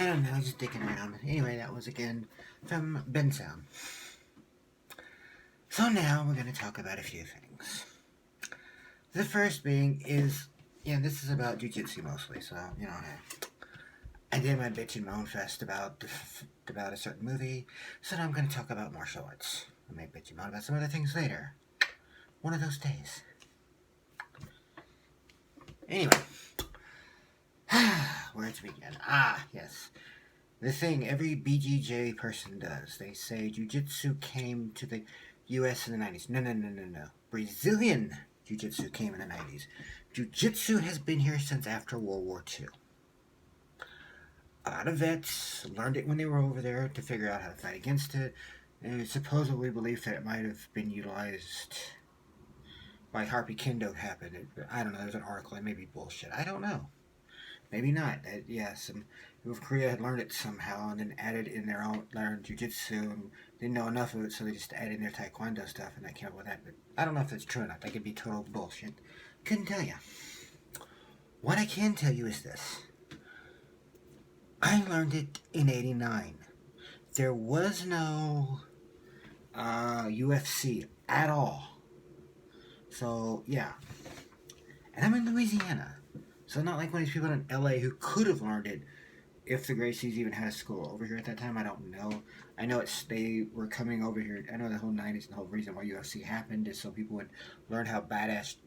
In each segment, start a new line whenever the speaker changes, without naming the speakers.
I don't know, just dicking around. Anyway, that was again from Ben Sound. So now we're going to talk about a few things. The first being is, this is about JuJutsu mostly, so, I did my bitch and moan fest about a certain movie, so now I'm going to talk about martial arts. I may bitch and moan about some other things later. One of those days. Anyway. Where to begin? Yes. The thing every BJJ person does. They say JuJutsu came to the US in the 90s. No. Brazilian JuJutsu came in the 90s. JuJutsu has been here since after World War II. A lot of vets learned it when they were over there to figure out how to fight against it. And it's supposedly believed that it might have been utilized by Harpy Kendo happened. I don't know, there's an article, it may be bullshit. I don't know. Maybe not. Some people of Korea had learned it somehow and then added in their own, learned JuJutsu and didn't know enough of it, so they just added in their Taekwondo stuff and they came up with that. But I don't know if that's true or not. That could be total bullshit. Couldn't tell you. What I can tell you is this. I learned it in '89. There was no UFC at all. So, yeah. And I'm in Louisiana. So not like one of these people in LA who could have learned it if the Gracies even had a school over here at that time. I don't know. I know they were coming over here. I know the whole 90s and the whole reason why UFC happened is so people would learn how badass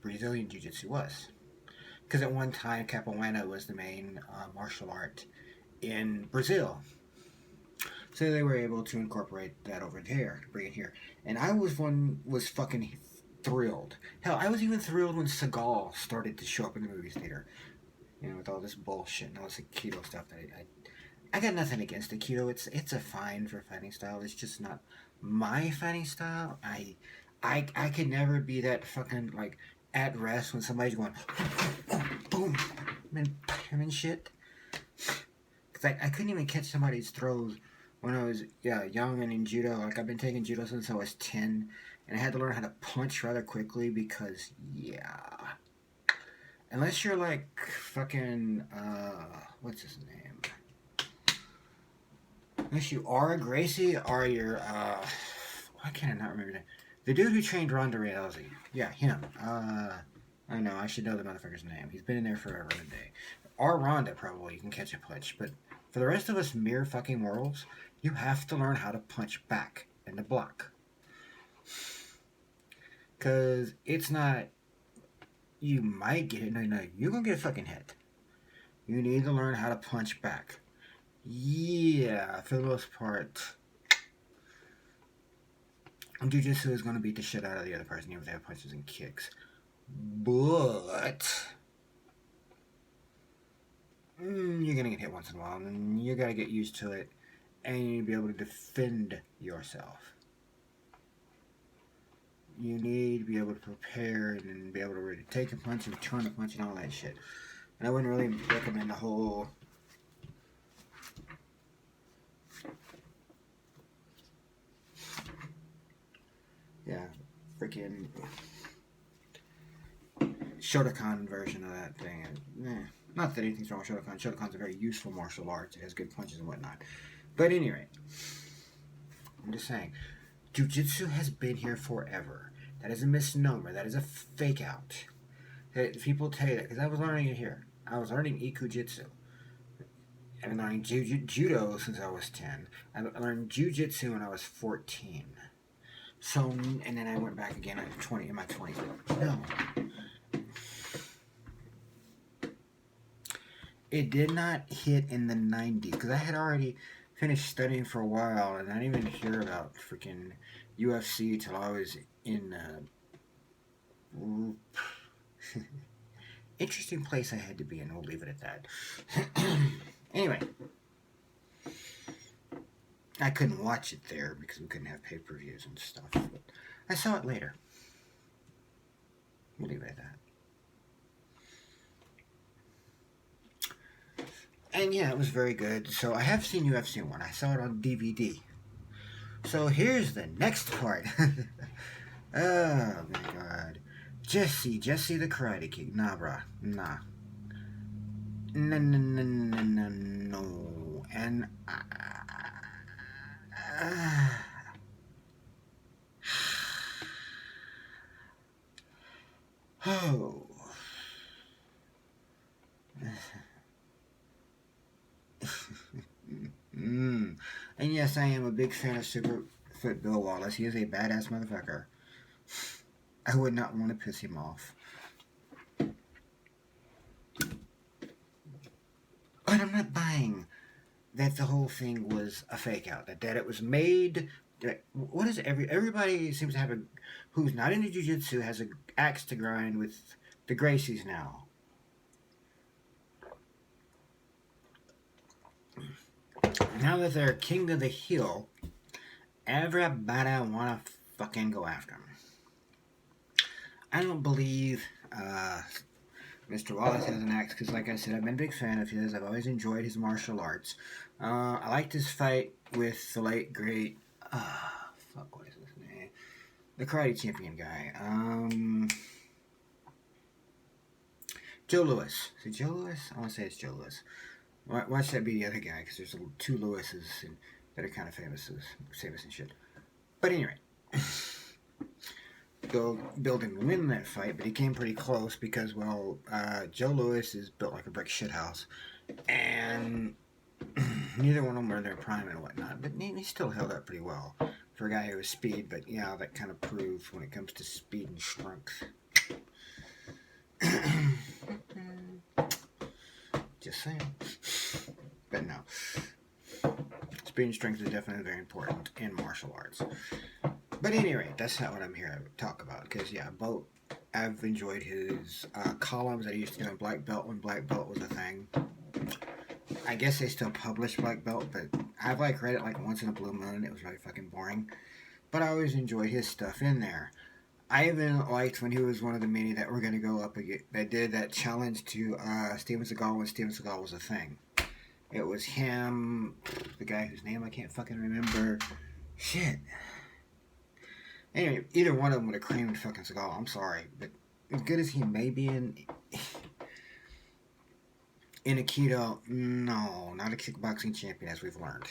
Brazilian Jiu-Jitsu was. Because at one time, Capoeira was the main martial art in Brazil. So they were able to incorporate that over there, bring it here. And I was fucking thrilled. Hell, I was even thrilled when Seagal started to show up in the movie theater. With all this bullshit and all this Aikido stuff. I got nothing against Aikido. It's a fine for fighting style. It's just not my fighting style. I could never be that fucking, at rest when somebody's going boom and shit. Because I couldn't even catch somebody's throws when I was young and in judo. I've been taking judo since I was 10. And I had to learn how to punch rather quickly because, unless you're fucking, what's his name? Unless you are a Gracie or you're, why can I not remember that? The dude who trained Ronda Rousey. Yeah, him. I know, I should know the motherfucker's name. He's been in there forever and a day. Or Ronda, probably, you can catch a punch. But for the rest of us mere fucking mortals, you have to learn how to punch back and to block. Because it's not, you might get it. No, you're going to get a fucking hit. You need to learn how to punch back. Yeah, for the most part, Jiu-Jitsu is going to beat the shit out of the other person, even if they have punches and kicks. But you're going to get hit once in a while, and you got to get used to it, and you need to be able to defend yourself. You need to be able to prepare and be able to really take a punch and return a punch and all that shit. And I wouldn't really recommend the whole freaking Shotokan version of that thing. Not that anything's wrong with Shotokan. Shotokan's a very useful martial art. It has good punches and whatnot. But at any rate, I'm just saying, Jiu-Jitsu has been here forever. That is a misnomer. That is a fake out. People tell you that, because I was learning it here. I was learning Ikujitsu. I've been learning Judo since I was 10. I learned Jiu-Jitsu when I was 14. So, and then I went back again at 20, in my 20s. No. It did not hit in the 90s, because I had already finished studying for a while, and I didn't even hear about freaking UFC till I was in interesting place I had to be in. We'll leave it at that. Anyway, I couldn't watch it there because we couldn't have pay-per-views and stuff. But I saw it later. We'll leave it at that. And yeah, it was very good. So I have seen UFC 1. I saw it on DVD. So here's the next part. Oh my god. Jesse the Karate Kid. Nah, bruh. Nah. No. And oh. Mm. And yes, I am a big fan of Superfoot Bill Wallace. He is a badass motherfucker. I would not want to piss him off. But I'm not buying that the whole thing was a fake out. That it was made. What is everybody seems to have a who's not into jujitsu has an axe to grind with the Gracies now. Now that they're king of the hill, everybody wanna fucking go after him. I don't believe Mr. Wallace has an axe because, like I said, I've been a big fan of his. I've always enjoyed his martial arts. I liked his fight with the late great, what is his name? The karate champion guy. Joe Louis. Is it Joe Louis? I want to say it's Joe Louis. Watch that be the other guy because there's two Lewises that are kind of famous and shit. But anyway. Building to win that fight, but he came pretty close because, well, Joe Louis is built like a brick shithouse, and neither one of them were in their prime and whatnot, but he still held up pretty well for a guy who was speed, but yeah, that kind of proves when it comes to speed and strength. Just saying. But no. Speed and strength is definitely very important in martial arts. But at any rate, that's not what I'm here to talk about. Because, yeah, I've enjoyed his columns that he used to do on Black Belt when Black Belt was a thing. I guess they still publish Black Belt, but I've read it once in a blue moon. It was really fucking boring. But I always enjoyed his stuff in there. I even liked when he was one of the many that were going to go up again. They did that challenge to Steven Seagal when Steven Seagal was a thing. It was him, the guy whose name I can't fucking remember. Shit. Anyway, either one of them would have creamed fucking Seagal. I'm sorry, but as good as he may be in Aikido, no, not a kickboxing champion, as we've learned.